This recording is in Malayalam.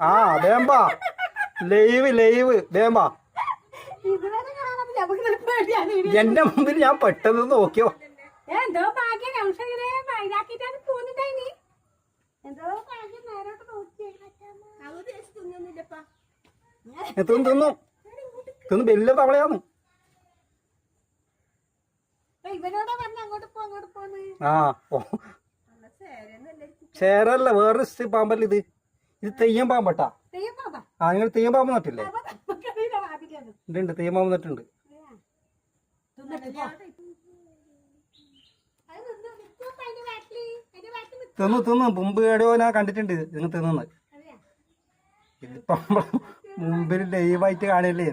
ആ വേമ്പാ ലൈവ് വേമ്പാ എന്റെ മുമ്പിൽ ഞാൻ പെട്ടെന്ന് നോക്കിയോ എന്തോ ഭാഗ്യം ഇതാക്കിട്ടാണ് പോകുന്നുണ്ടായി എന്തോ ഭാഗ്യം നേരോട്ട് തിന്നു വലിയ തവളയാന്ന്. ഇവനോടാ പറഞ്ഞ അങ്ങോട്ട് പോന്ന്. ആ ചേരല്ല വേറൊരു പാമ്പല്ല ഇത് തെയ്യം പാമ്പട്ടാ. ആ നിങ്ങൾ തെയ്യം പാമ്പ് നട്ടില്ലേ? ഉണ്ട് തെയ്യം പാമ്പ് നട്ടുണ്ട്. തിന്നു മുമ്പ് എവിടെയോ ഞാൻ കണ്ടിട്ടുണ്ട് നിങ്ങൾ തിന്നു. ഇതിപ്പോ മുമ്പിൽ ലൈവായിട്ട് കാണല്ലേ.